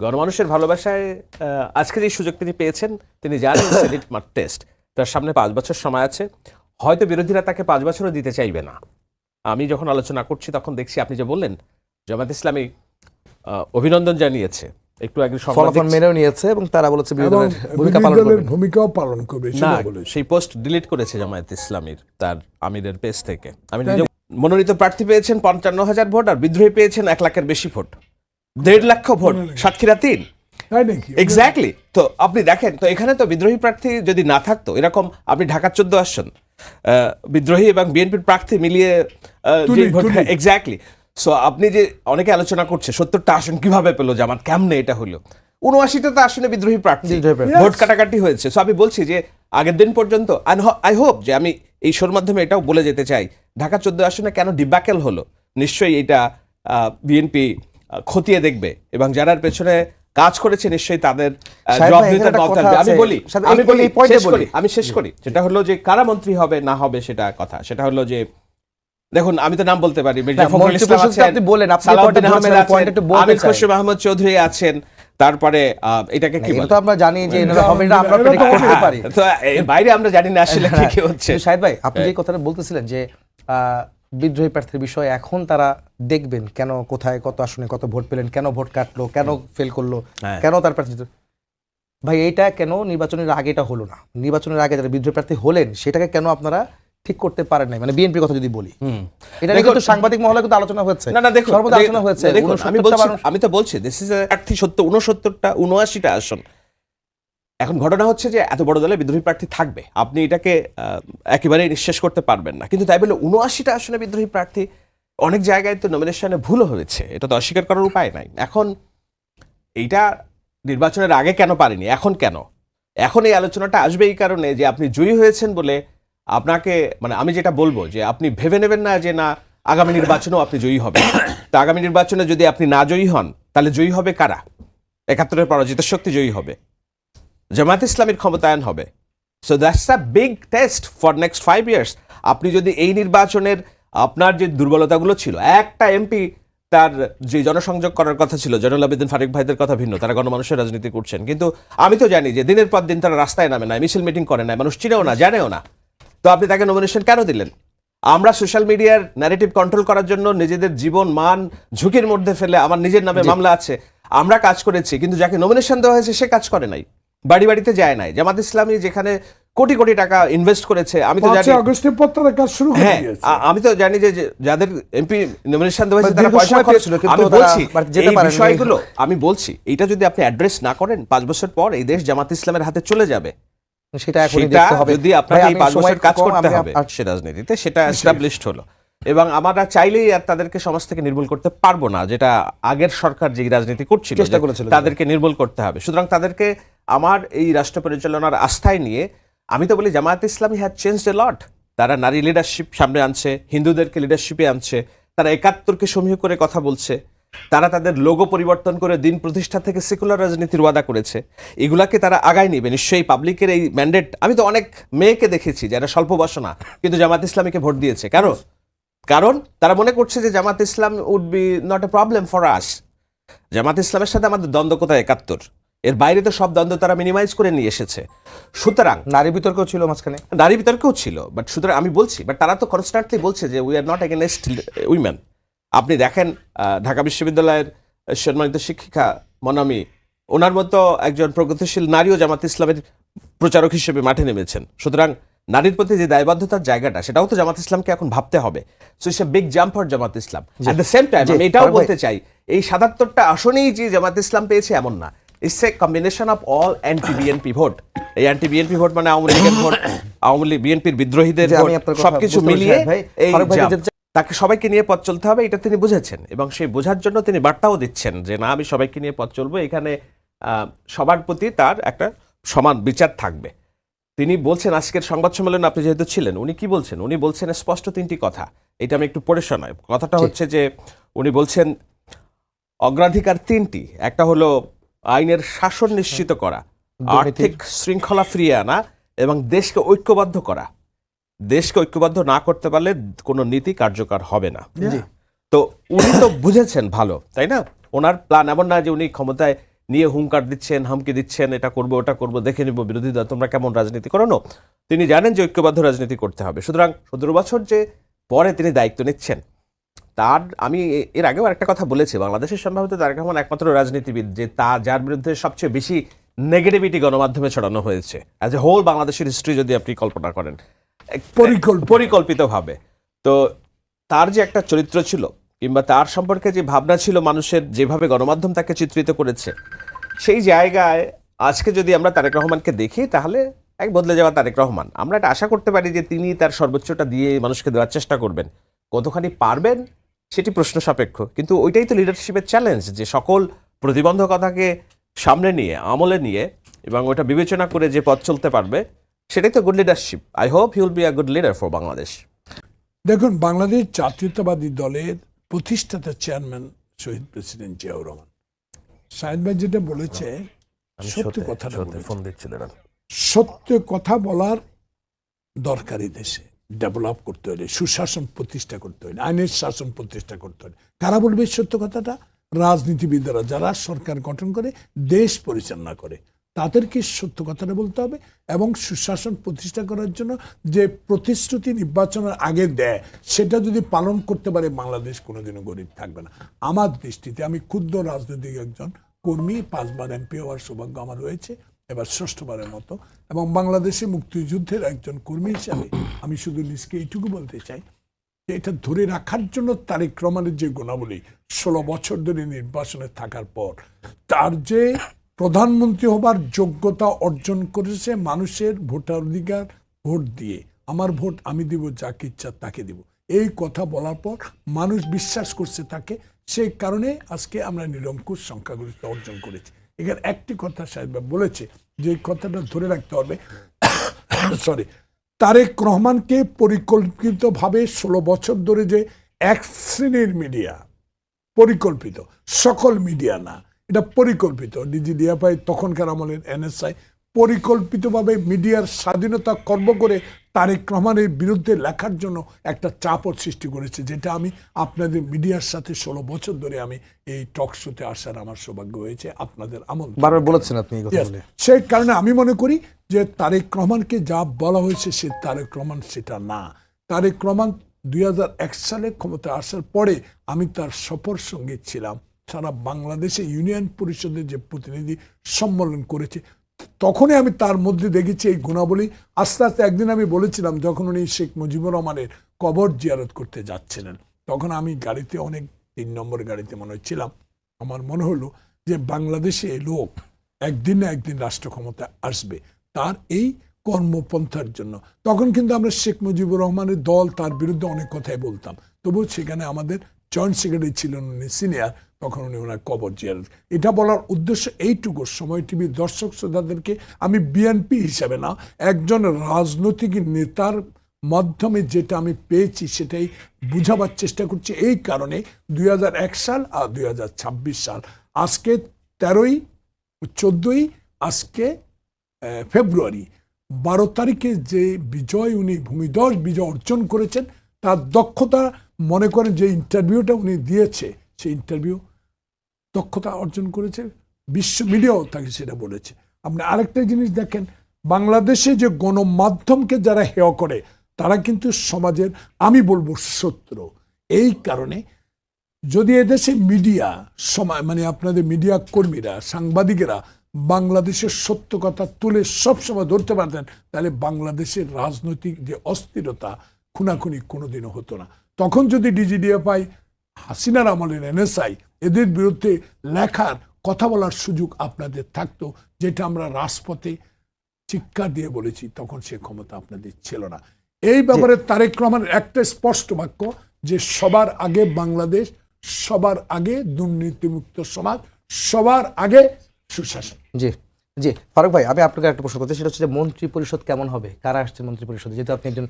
গণমানুষের ভালোবাসায় আজকে যে সুযোগ তিনি পেয়েছেন, তিনি জানেন সেনেট টেস্ট, তার সামনে 5 বছর সময় আছে। হয়তো বিরোধীরা তাকে 5 বছরও দিতে চাইবে না। আমি যখন আলোচনা করছি তখন দেখছি আপনি যে বললেন জামায়াত ইসলামী অভিনন্দন জানিয়েছে, একটু আগে ফলাফল মেনেও নিয়েছে এবং তারা বলেছে ভূমিকাও পালন করবে। সেই পোস্ট ডিলিট করেছে জামায়াত ইসলামীর তার আমিরের পেজ থেকে। আমি নিজে মনোনীত প্রার্থী পেয়েছেন 55,000 ভোট, আর বিদ্রোহী পেয়েছেন 1 লাখের বেশি vote, 1.5 lakh vote, Satkhira 3। Exactly. তো আপনি দেখেন, তো এখানে তো বিদ্রোহী প্রার্থী যদি না থাকতো, এরকম আপনি ঢাকার 14 আসন বিদ্রোহী এবং বিএনপির প্রার্থী মিলিয়ে এক্স্যাক্টলি। সো আপনি যে অনেকে আলোচনা করছে 70টা আসন কিভাবে পেলো জামাত, কেমনে এটা হলো, 79টা আসনে বিদ্রোহী প্রার্থী, ভোট কাটাকাটি হয়েছে। সো আমি বলছি যে আগের দিন পর্যন্ত আই হোপ যে আমি এই শোর মাধ্যমে এটাও বলে যেতে চাই, ঢাকা 14 আসনে কেন ডিব্যাকেল হলো, নিশ্চয়ই এটা বিএনপি খতিয়ে দেখবে এবং যারা পেছনে কাজ করেছে নিশ্চয়ই তাদের জবাব দিতে হবে। আমি শেষ করি, যেটা হলো যে কারা মন্ত্রী হবে না হবে সেটা কথা, সেটা হলো যে দেখুন, আমি তো নাম বলতে পারি, মির্জা ফখরুল ইসলাম আছেন, সালাউদ্দিন আহমেদ আছেন, আমির খসরু মাহমুদ চৌধুরী আছেন, তারপরে এটাকে কি বলে, আমরা জানি যে হবে না, আমরা প্রেডিক্ট করতে পারি, তো এর বাইরে আমরা জানি না আসলে কি হচ্ছে। শাহিদ ভাই, আপনি যে কথাটা বলতেছিলেন যে বিদ্রোহী প্রার্থীর বিষয়ে এখন তারা দেখবেন কেন, কোথায় কত আসনে কত ভোট পেলেন, কেন ভোট কাটলো, কেন ফেল করলো, কেন তার প্রার্থী। ভাই এইটা কেন নির্বাচনের আগে এটা হলো না? নির্বাচনের আগে যারা বিদ্রোহী প্রার্থী হলেন সেটাকে কেন আপনারা ঠিক করতে পারেন নাই? মানে বিএনপির কথা যদি বলি, এটা নিয়ে কিন্তু সাংবাদিক মহলে কিন্তু আলোচনা হচ্ছে, না দেখুন সর্বদা আলোচনা হচ্ছে। আমি তো বলছি দিস ইজ প্রার্থী 69টা 79টা আসন। এখন ঘটনা হচ্ছে যে এত বড় দলে বিদ্রোহী প্রার্থী থাকবে, আপনি এটাকে একেবারেই নিঃশেষ করতে পারবেন না। কিন্তু তাই বলে 79টা আসনে বিদ্রোহী প্রার্থী, অনেক জায়গায় তো নমিনেশনে ভুলও হয়েছে, এটা তো অস্বীকার করার উপায় নাই। এখন এইটা নির্বাচনের আগে কেন পারেনি, এখন কেন? এখন এই আলোচনাটা আসবে এই কারণে যে আপনি জয়ী হয়েছেন বলে আপনাকে, মানে আমি যেটা বলবো যে আপনি ভেবে নেবেন না যে না আগামী নির্বাচনেও আপনি জয়ী হবেন। তা আগামী নির্বাচনে যদি আপনি না জয়ী হন, তাহলে জয়ী হবে কারা? 71-এর পরাজিত শক্তি জয়ী হবে, জামায়াত ইসলামীর ক্ষমতায়ন হবে। So that's a big test for next 5 years. আপনি যদি এই নির্বাচনের আপনার যে দুর্বলতাগুলো ছিল, একটা এমপি তার যে জনসংযোগ করার কথা ছিল, জয়নুল আবেদিন ফারুক ভাইদের কথা ভিন্ন, তারা গণমানুষের রাজনীতি করছেন, কিন্তু আমি তো জানি যে দিনের পর দিন তারা রাস্তায় নামে না, মিছিল মিটিং করে না, মানুষ চিনেও না, জানেও না। তো আপনি তাকে নমিনেশন কেন দিলেন? আমরা সোশ্যাল মিডিয়ার ন্যারেটিভ কন্ট্রোল করার জন্য নিজেদের জীবন মান ঝুঁকির মধ্যে ফেলে, আমার নিজের নামে মামলা আছে, আমরা কাজ করেছি, কিন্তু যাকে নমিনেশন দেওয়া হয়েছে সে কাজ করে নাই, বাড়ি বাড়িতে যায় নাই। জামাত ইসলামী যেখানে কোটি কোটি টাকা ইনভেস্ট করেছে, আমি তো জানি আমি তো জানি যে যাদের এমপি নমিনেশন দেওয়া হয়েছে তারা পয়সা খরচ। আমি বলছি এই বিষয়গুলো, আমি বলছি এইটা যদি আপনি অ্যাড্রেস না করেন, 5 বছর পর এই দেশ জামাত ইসলামের হাতে চলে যাবে। সেটা যদি আপনাকে এই 5 বছর কাজ করতে হবে সে রাজনীতিতে, সেটা এস্টাবলিশড হলো। এবং আমরা চাইলেই আর তাদেরকে সমাজ থেকে নির্মূল করতে পারবো না, যেটা আগের সরকার যে রাজনীতি করছিল তাদেরকে নির্মূল করতে হবে। সুতরাং তাদেরকে আমার এই রাষ্ট্র পরিচালনার আস্থায় নিয়ে আমি তো বলি জামায়াত ইসলামী হ্যাজ চেঞ্জড এ লট। তারা নারী লিডারশিপ সামনে আনছে, হিন্দুদেরকে লিডারশিপে আনছে, তারা 71কে সমীহ করে কথা বলছে, তারা তাদের লোগো পরিবর্তন করে দিন প্রতিষ্ঠা থেকে সেকুলার রাজনীতির ওয়াদা করেছে। এগুলাকে তারা আগায় নিবে নিশ্চয়ই। পাবলিকের এই ম্যান্ডেট, আমি তো অনেক মেয়েকে দেখেছি যারা স্বল্প বসনা কিন্তু জামাত ইসলামীকে ভোট দিয়েছে। কারণ তারা মনে করছে যে Jamaat Islam would be not a problem for us. Jamaat ইসলামের সাথে আমাদের দ্বন্দ্ব কোথায়? 71, এর বাইরে তো সব দ্বন্দ্ব তারা মিনিমাইজ করে নিয়ে এসেছে। সুতরাং নারী বিতর্কও ছিল মাঝখানে, নারী বিতর্কও ছিল, বাট সুতরাং আমি বলছি, বাট তারা তো কনস্ট্যান্টলি বলছে যে we are not against women. আপনি দেখেন ঢাকা বিশ্ববিদ্যালয়ের সম্মানিত শিক্ষিকা মনামি, ওনার মতো একজন প্রগতিশীল নারীও জামাত ইসলামের প্রচারক হিসেবে মাঠে নেমেছেন। সুতরাং নারীর প্রতি যে দায়বদ্ধতার জায়গাটা, সেটাও তো জামাত ইসলামকে এখন ভাবতে হবে। So it's a big jump for Jamaat Islam. At the same time আমি এটাও বলতে চাই, এই 77টা আসনেই যে জামাত ইসলাম পেয়েছে এমন না। It's a combination of all anti BNP vote. এই অ্যান্টি বিএনপি ভোট মানে আওয়ামী লীগের ভোট, আওয়ামী লীগ বিএনপির বিদ্রোহীদের ভোট, সবকিছু মিলিয়ে এই তাকে সবাইকে নিয়ে পথ চলতে হবে, এটা তিনি বুঝেছেন। এবং সেই বোঝার জন্য তিনি বার্তাও দিচ্ছেন যে না, আমি সবাইকে নিয়ে পথ চলবো, এখানে সবার প্রতি তার একটা সমান বিচার থাকবে। তিনি বলছেন আজকের সংবাদ সম্মেলনে, আপনি যেহেতু ছিলেন, উনি কি বলছেন? উনি বলছেন স্পষ্ট 3টি কথা, এটা আমি একটু পড়ে শোনাই। কথাটা হচ্ছে যে উনি বলছেন অগ্রাধিকার 3টি। একটা হলো আইনের শাসন নিশ্চিত করা, আর্থিক শৃঙ্খলা ফিরিয়ে আনা এবং দেশকে ঐক্যবদ্ধ করা। দেশকে ঐক্যবদ্ধ না করতে পারলে কোনো নীতি কার্যকর হবে না। তো উনি তো বুঝেছেন ভালো, তাই না? ওনার প্ল্যান এমন না যে উনি ক্ষমতায় নিয়ে হুঙ্কার দিচ্ছেন, হামকি দিচ্ছেন, এটা করবো ওটা করবো, দেখে নিব বিরোধী দল তোমরা কেমন রাজনীতি করো না। তিনি জানেন যে ঐক্যবদ্ধ রাজনীতি করতে হবে। সুতরাং 17 বছর যে পরে তিনি দায়িত্ব নিচ্ছেন, তার আমি এর আগেও একটা কথা বলেছি, বাংলাদেশের সম্ভবত তারেক রহমান একমাত্র রাজনীতিবিদ যে যার বিরুদ্ধে সবচেয়ে বেশি নেগেটিভিটি গণমাধ্যমে ছড়ানো হয়েছে অ্যাজ এ হোল বাংলাদেশের হিস্ট্রি যদি আপনি কল্পনা করেন পরিকল্পিতভাবে। তো তার যে একটা চরিত্র ছিল কিংবা তার সম্পর্কে যে ভাবনা ছিল মানুষের, যেভাবে গণমাধ্যম তাকে চিত্রিত করেছে, সেই জায়গায় আজকে যদি আমরা তারেক রহমানকে দেখি তাহলে এক বদলে যাওয়া তারেক রহমান। আমরা এটা আশা করতে পারি যে তিনি তার সর্বোচ্চটা দিয়ে মানুষকে দেওয়ার চেষ্টা করবেন। কতখানি পারবেন সেটি প্রশ্ন সাপেক্ষ, কিন্তু ওইটাই তো লিডারশিপের চ্যালেঞ্জ, যে সকল প্রতিবন্ধকতাকে সামনে নিয়ে, আমলে নিয়ে এবং ওটা বিবেচনা করে যে পথ চলতে পারবে, সেটাই তো good leadership. I hope he will be a good leader for Bangladesh. দেখুন, বাংলাদেশ জাতীয়তাবাদী দলের প্রতিষ্ঠাতা চেয়ারম্যান শহীদ প্রেসিডেন্ট জিয়াউর রহমান, শাহেদ ভাই যেটা বলেছে সত্য কথাটা ফোন দিচ্ছিলেন। সত্য কথা বলার দরকারি দেশে ডেভেলপ করতে হলে, সুশাসন প্রতিষ্ঠা করতে হলে, আইনের শাসন প্রতিষ্ঠা করতে হলে কারা বলবে সত্য কথাটা? রাজনীতিবিদরা, যারা সরকার গঠন করে দেশ পরিচালনা করে, তাদেরকে সত্য কথাটা বলতে হবে। এবং সুশাসন প্রতিষ্ঠা করার জন্য যে প্রতিশ্রুতি নির্বাচনের আগে দেয়, সেটা যদি পালন করতে পারে, বাংলাদেশ কোনোদিনও গরিব থাকবে না। আমার দৃষ্টিতে, আমি ক্ষুদ্র রাজনৈতিক একজন কর্মী, 5 বার এমপি হওয়ার সৌভাগ্য আমার হয়েছে, এবার 6ঠবারের মতো। এবং বাংলাদেশে মুক্তিযুদ্ধের একজন কর্মী হিসাবে আমি শুধু নিজকে এইটুকু বলতে চাই যে এটা ধরে রাখার জন্য তারেক রহমানের যে গুণাবলী, 16 বছর ধরে নির্বাচনে থাকার পর তার যে প্রধানমন্ত্রী হবার যোগ্যতা অর্জন করেছে, মানুষের ভোটাধিকার, ভোট দিয়ে, আমার ভোট আমি দিব, যাকে ইচ্ছা তাকে দিব, এই কথা বলার পর মানুষ বিশ্বাস করছে তাকে। সেই কারণে আজকে আমরা নিরঙ্কুশ সংখ্যাগরিষ্ঠতা অর্জন করেছি। এখানে একটি কথা সাহেব বলেছে, যে কথাটা ধরে রাখতে হবে, সরি, তারেক রহমানকে পরিকল্পিতভাবে 16 বছর ধরে যে এক শ্রেণীর মিডিয়া, পরিকল্পিত, সকল মিডিয়া না, এটা পরিকল্পিত, ডিজিডিএফআই তখনকার আমলের এনএসআই পরিকল্পিতভাবে মিডিয়ার স্বাধীনতা খর্ব করে তারেক রহমানের বিরুদ্ধে লেখার জন্য একটা চাপও সৃষ্টি করেছে, যেটা আমি আপনাদের মিডিয়ার সাথে 16 বছর ধরে আমি এই টক শোতে আসার আমার সৌভাগ্য হয়েছে, আপনাদের আমন্ত্রণ বারবার বলেছেন আপনি এই কথা বলে। সেই কারণে আমি মনে করি যে তারেক রহমানকে যা বলা হয়েছে সে তারেক রহমান সেটা না। তারেক রহমান 2001 সালে ক্ষমতা আসার পরে আমি তার সফর সঙ্গী ছিলাম, সারা বাংলাদেশে ইউনিয়ন পরিষদের যে প্রতিনিধি সম্মেলন করেছে, তখনই আমি তার মধ্যে দেখেছি এই গুণাবলী। আস্তে আস্তে একদিন আমি বলেছিলাম, যখন উনি শেখ মুজিবুর রহমানের কবর জিয়ারত করতে যাচ্ছিলেন, তখন আমি গাড়িতে, অনেক 3 নম্বর গাড়িতে মনে হচ্ছিলাম, আমার মনে হলো যে বাংলাদেশে লোক একদিন না একদিন রাষ্ট্র ক্ষমতা আসবে তার এই কর্মপন্থার জন্য। তখন কিন্তু আমরা শেখ মুজিবুর রহমানের দল, তার বিরুদ্ধে অনেক কথাই বলতাম, তবু সেখানে আমাদের জয়েন্ট সেক্রেটারি ছিলেন উনি সিনিয়র, তখন উনি ওনার কবর জিয়ারত। এটা বলার উদ্দেশ্য এইটুকু, সময় টিভির দর্শক শ্রোতাদেরকে আমি বিএনপি হিসাবে না, একজন রাজনৈতিক নেতার মাধ্যমে যেটা আমি পেয়েছি সেটাই বুঝাবার চেষ্টা করছি। এই কারণে 2001 সাল আর 2026 সাল, আজকে 14ই আজকে ফেব্রুয়ারি, 12 তারিখে যে বিজয়, উনি ভূমিধস বিজয় অর্জন করেছেন, তার দক্ষতা, মনে করেন যে ইন্টারভিউটা উনি দিয়েছে, সেই ইন্টারভিউ দক্ষতা অর্জন করেছে, বিশ্ব মিডিয়াও তাকে সেটা বলেছে। আপনি আরেকটা জিনিস দেখেন, বাংলাদেশে যে গণমাধ্যমকে যারা হেয় করে, তারা কিন্তু সমাজের, আমি বলবো, শত্রু। এই কারণে যদি এদেশে মিডিয়া মানে আপনাদের মিডিয়া কর্মীরা, সাংবাদিকেরা বাংলাদেশের সত্য কথা তুলে সবসময় ধরতে পারতেন, তাহলে বাংলাদেশের রাজনৈতিক যে অস্থিরতা, খুনাখুনি কোনোদিনও হতো না। তখন যদি ডিজিডিএফআই, হাসিনার আমলের এনএসআই, এদের বিরুদ্ধে লেখার, কথা বলার সুযোগ আপনাদের থাকতো, যেটা আমরা রাজপথে চিৎকার দিয়ে বলেছি, তখন সে ক্ষমতা আপনাদের ছিল না। এই ব্যাপারে তারেক রহমানের একটা স্পষ্ট বাক্য, যে সবার আগে বাংলাদেশ, সবার আগে দুর্নীতিমুক্ত সমাজ, সবার আগে সুশাসন। জি জি, ফারুক ভাই, আমি আপনাকে একটা প্রশ্ন করতে, সেটা হচ্ছে যে মন্ত্রী পরিষদ কেমন হবে, কারা আসছে মন্ত্রী পরিষদে, যেহেতু আপনি একজন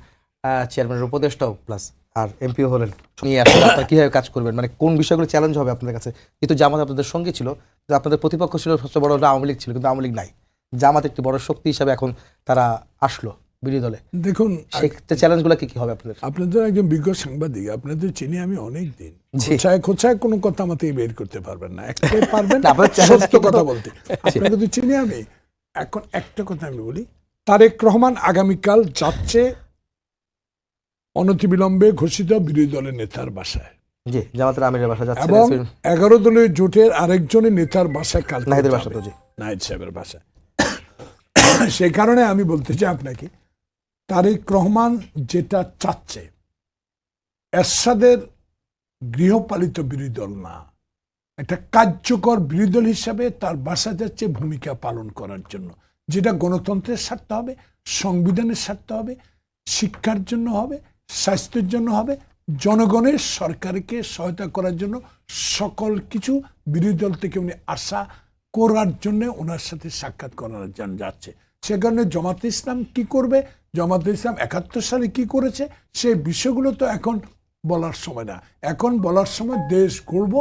চেয়ারম্যানের উপদেষ্টাও প্লাস আর এমপিও হলেন, নিয়ে আসলে আপনারা কিভাবে কাজ করবেন, মানে কোন বিষয়গুলো চ্যালেঞ্জ হবে আপনাদের কাছে? যেহেতু জামাত আপনাদের সঙ্গে ছিল, যে আপনাদের প্রতিপক্ষ ছিল সবচেয়ে বড় আওয়ামী লীগ ছিল, কিন্তু আওয়ামী লীগ নাই, জামাত একটি বড় শক্তি হিসাবে এখন তারা আসলো, বিরোধী দলে, দেখুন সেই চ্যালেঞ্জগুলো কি কি হবে আপনাদের? আপনাদের একজন বিজ্ঞ সাংবাদিক, আপনাদের চিনি আমি অনেক দিন। জি। খোঁচায় খোঁচায় কোনো কথা আমাকে বের করতে পারবেন না, একটাই পারবেন না, আপনার challenge সত্য কিন্তু- কথা বলতে। আপনাকে তো চিনি আমি। এখন একটা কথা আমি বলি, তারেক রহমান আগামীকাল যাচ্ছে অনতিবিলম্বে ঘোষিত বিরোধী দলের নেতার বাসায়, জি, জামাতের আমিরের বাসা যাচ্ছে, এবং 11 দলীয় জোটের আরেকজনের নেতার বাসায় কাল নাহিদের বাসা তো, জি। নাহিদ সাহেবের বাসায়। সেই কারণে আমি বলতে চাই আপনাকে, তারেক রহমান যেটা চাচ্ছে, এরশাদের গৃহপালিত বিরোধী দল না, একটা কার্যকর বিরোধী দল হিসাবে তার বাসা যাচ্ছে ভূমিকা পালন করার জন্য, যেটা গণতন্ত্রের স্বার্থ হবে, সংবিধানের স্বার্থ হবে, শিক্ষার জন্য হবে, স্বাস্থ্যের জন্য হবে, জনগণের সরকারকে সহায়তা করার জন্য সকল কিছু বিরোধী দল থেকে উনি আশা করার জন্য ওনার সাথে সাক্ষাৎ করার জন্য যাচ্ছে। সে কারণে জামাতে ইসলাম কি করবে, জামাতে ইসলাম 71 সালে কি করেছে, সেই বিষয়গুলো তো এখন বলার সময় না। এখন বলার সময় দেশ গড়ব,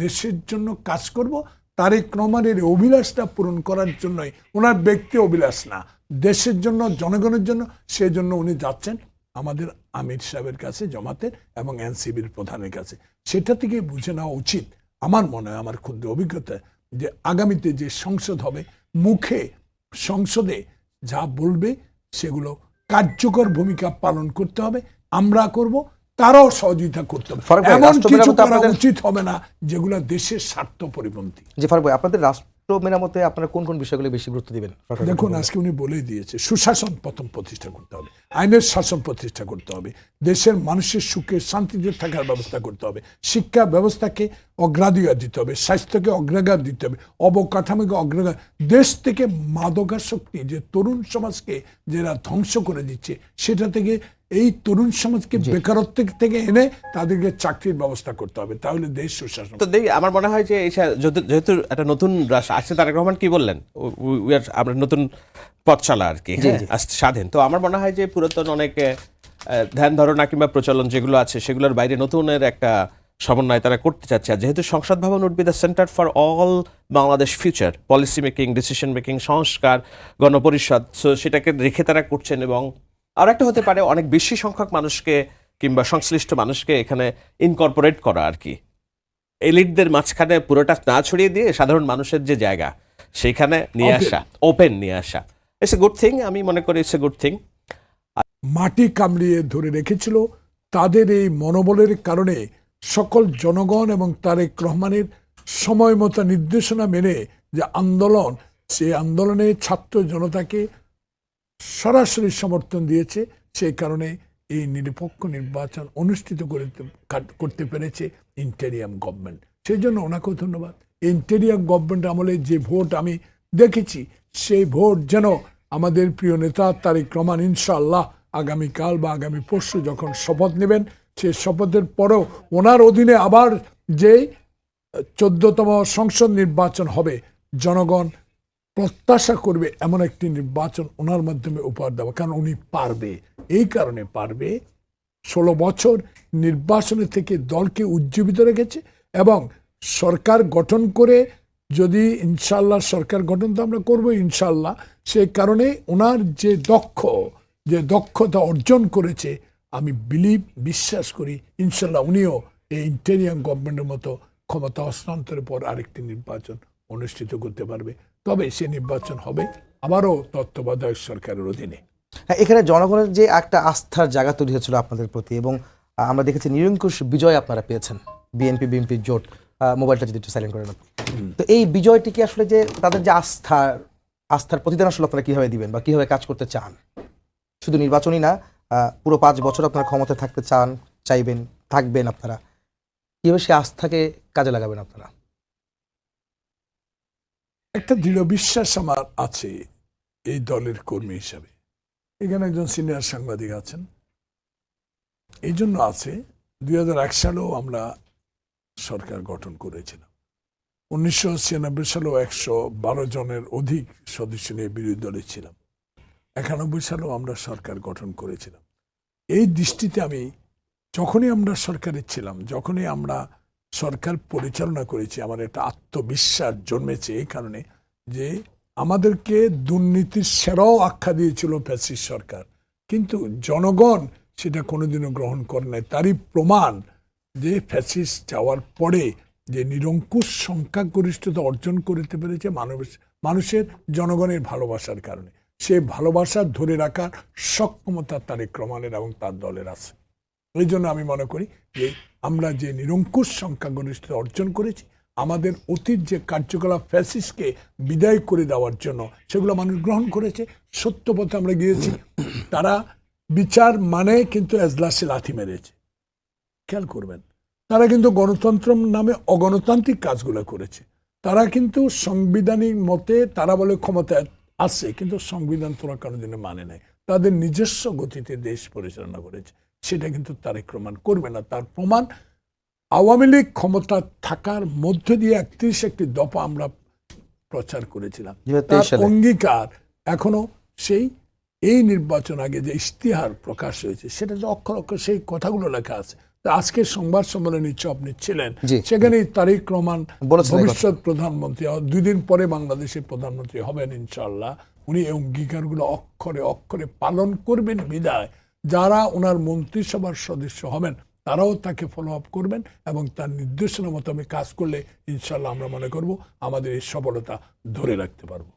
দেশের জন্য কাজ করব। তারেক রহমানের অভিলাষটা পূরণ করার জন্যই, ওনার ব্যক্তি অভিলাষ না, দেশের জন্য, জনগণের জন্য, সেই জন্য উনি যাচ্ছেন আমাদের আমির সাহেবের কাছে, জামাতের এবং এনসিবির প্রধানের কাছে। সেটা থেকে বুঝে নেওয়া উচিত আমার মনে হয়, আমার ক্ষুদ্র অভিজ্ঞতা, যে আগামীতে যে সংসদ হবে, মুখে সংসদে যা বলবে সেগুলো কার্যকর ভূমিকা পালন করতে হবে, আমরা করব, তারাও সহযোগিতা করতে হবে। ফারুক ভাই, এমন রাষ্ট্র কিছু মেরামতে করা আপনাদের- উচিত হবে না যেগুলো দেশের স্বার্থ পরিপন্থী। জি ফারুক ভাই, আপনাদের রাষ্ট্র মেরামতে আপনারা কোন কোন বিষয়গুলো বেশি গুরুত্ব দিবেন? দেখুন, আজকে উনি বলেই দিয়েছে, সুশাসন প্রথম প্রতিষ্ঠা করতে হবে, আইনের শাসন প্রতিষ্ঠা করতে হবে, দেশের মানুষের সুখে শান্তিতে থাকার ব্যবস্থা করতে হবে, শিক্ষা ব্যবস্থাকে অগ্রাধিকার দিতে হবে, স্বাস্থ্যকে অগ্রাধিকার দিতে হবে, অবকাঠামোকে অগ্রাধিকার, দেশ থেকে মাদকাসক্তি যে তরুণ সমাজকে যারা ধ্বংস করে দিচ্ছে, সেটা থেকে এই তরুণ সমাজকে বেকারত্ব থেকে এনে তাদেরকে চাকরির ব্যবস্থা করতে হবে, তাহলে দেশ সুশাসন। তো দেখি, আমার মনে হয় যে যেহেতু একটা নতুন রাষ্ট্র আসছে, তারেক রহমান কি বললেন, আমরা নতুন পথ চলা আর কি, হ্যাঁ, আসছে স্বাধীন। তো আমার মনে হয় যে পুরাতন অনেক ধ্যান ধারণা কিংবা প্রচলন যেগুলো আছে, সেগুলোর বাইরে নতুনের একটা সমন্বয় তারা করতে চাচ্ছে। আর যেহেতু সংসদ ভবন would be the centre for all Bangladesh future, policy making, decision making, সংস্কার, গণপরিষদ, সো সেটাকে রেখে তারা করছেন। এবং আর একটা হতে পারে অনেক বেশি সংখ্যক মানুষকে কিংবা সংশ্লিষ্ট মানুষকে এখানে ইনকর্পোরেট করা আর কি, এলিটদের মাঝখানে পুরোটা না ছড়িয়ে দিয়ে সাধারণ মানুষের যে জায়গা সেখানে নিয়ে আসা, ওপেন নিয়ে আসা। ইটস এ গুড থিং, আমি মনে করি ইটস এ গুড থিং। মাটি কামড়িয়ে ধরে রেখেছিল, তাদের এই মনোবলের কারণে সকল জনগণ এবং তারেক রহমানের সময় মতো নির্দেশনা মেনে যে আন্দোলন, সেই আন্দোলনে ছাত্র জনতাকে সরাসরি সমর্থন দিয়েছে, সেই কারণে এই নিরপেক্ষ নির্বাচন অনুষ্ঠিত করতে পেরেছে ইন্টেরিয়াম গভর্নমেন্ট। সেই জন্য ওনাকেও ধন্যবাদ। ইন্টেরিয়াম গভর্নমেন্ট আমলে যে ভোট আমি দেখেছি, সেই ভোট যেন আমাদের প্রিয় নেতা তারেক রহমান ইনশাআল্লাহ আগামীকাল বা আগামী পরশু যখন শপথ নেবেন, সেই শপথের পরেও ওনার অধীনে আবার যে 14তম সংসদ নির্বাচন হবে, জনগণ প্রত্যাশা করবে এমন একটি নির্বাচন ওনার মাধ্যমে উপহার দেওয়া। কারণ উনি পারবে, এই কারণে পারবে, 16 বছর নির্বাচনে থেকে দলকে উজ্জীবিত রেখেছে, এবং সরকার গঠন করে যদি ইনশাল্লাহ, সরকার গঠন তো আমরা করবো ইনশাল্লাহ, সেই কারণে ওনার যে দক্ষতা অর্জন করেছে, আমি বিশ্বাস করি ইনশাল্লাহ উনিও এই ইন্টেরিয়াম গভর্নমেন্টের মতো ক্ষমতা হস্তান্তরের পর আরেকটি নির্বাচন অনুষ্ঠিত করতে পারবে। তবে সে নির্বাচন হবে আবারও তত্ত্বাবধায়ক সরকারের অধীনে। হ্যাঁ, এখানে জনগণের যে একটা আস্থার জায়গা তৈরি হয়েছিল আপনাদের প্রতি, এবং আমরা দেখেছি নিরঙ্কুশ বিজয় আপনারা পেয়েছেন, বিএনপি জোট। মোবাইলটা যদি একটু সাইলেন্ট করেন। তো এই বিজয়টি কি আসলে যে তাদের যে আস্থার প্রতিদান আসলে আপনারা কিভাবে দিবেন বা কিভাবে কাজ করতে চান? শুধু নির্বাচনই না, পুরো 5 বছর আপনারা ক্ষমতায় থাকতে থাকবেন আপনারা, কিভাবে সেই আস্থাকে কাজে লাগাবেন আপনারা? একটা দৃঢ় বিশ্বাস আমার আছে এই দলের কর্মী হিসাবে। এখানে একজন সিনিয়র সাংবাদিক আছেন, এই জন্য আছে 2001 সালেও আমরা সরকার গঠন করেছিলাম, 1996 সালেও 112 জনের অধিক সদস্য নিয়ে বিরোধী দলে ছিলাম, 91 সালেও আমরা সরকার গঠন করেছিলাম। এই দৃষ্টিতে আমি যখনই আমরা সরকারে ছিলাম, যখনই আমরা সরকার পরিচালনা করেছি, আমার একটা আত্মবিশ্বাস জন্মেছে এই কারণে যে আমাদেরকে দুর্নীতির সেরাও আখ্যা দিয়েছিল ফ্যাসিস্ট সরকার। কিন্তু জনগণ সেটা কোনোদিনও গ্রহণ করে নাই। তারই প্রমাণ যে ফ্যাসিস্ট যাওয়ার পরে যে নিরঙ্কুশ সংখ্যাগরিষ্ঠতা অর্জন করতে পেরেছে মানুষের জনগণের ভালোবাসার কারণে। সে ভালোবাসা ধরে রাখার সক্ষমতা তারেক রহমানের এবং তার দলের আছে। এই জন্য আমি মনে করি যে আমরা যে নিরঙ্কুশ সংখ্যাগরিষ্ঠতা অর্জন করেছি, আমাদের অতীত যে কার্যকলাপ ফ্যাসিস্টকে বিদায় করে দেওয়ার জন্য সেগুলো মানুষ গ্রহণ করেছে। সত্য পথে আমরা গিয়েছি। তারা বিচার মানে কিন্তু এজলাসে লাথি মেরেছে, খেয়াল করবেন। তারা কিন্তু গণতন্ত্র নামে অগণতান্ত্রিক কাজগুলো করেছে। তারা কিন্তু সাংবিধানিক মতে তারা বলে ক্ষমতায় আছে, কিন্তু সংবিধান তোরা কোনোদিনও মানে নাই। তাদের নিজস্ব গতিতে দেশ পরিচালনা করেছে। সেটা কিন্তু তারেক রহমান করবে না। তার প্রমাণ আওয়ামী লীগ ক্ষমতা থাকার মধ্য দিয়ে 31টি দফা আমরা প্রচার করেছিলাম। তার অঙ্গীকার এখনো সেই এই নির্বাচন আগে যে ইশতেহার প্রকাশ হয়েছে সেটা যে অক্ষর অক্ষর সেই কথাগুলো লেখা আছে। আজকের সংবাদ সম্মেলনে আপনি ছিলেন, সেখানে তারেক রহমান ভবিষ্যৎ প্রধানমন্ত্রী, 2 দিন পরে বাংলাদেশের প্রধানমন্ত্রী হবেন ইনশাআল্লাহ। উনি এই অঙ্গীকারগুলো অক্ষরে অক্ষরে পালন করবেন বিদায় যারা ওনার মন্ত্রিসভার সদস্য হবেন তারাও তাকে ফলো আপ করবেন এবং তার নির্দেশনা মোতাবেক কাজ করলে ইনশাআল্লাহ আমরা মনে করব আমাদের এই সফলতা ধরে রাখতে পারবো।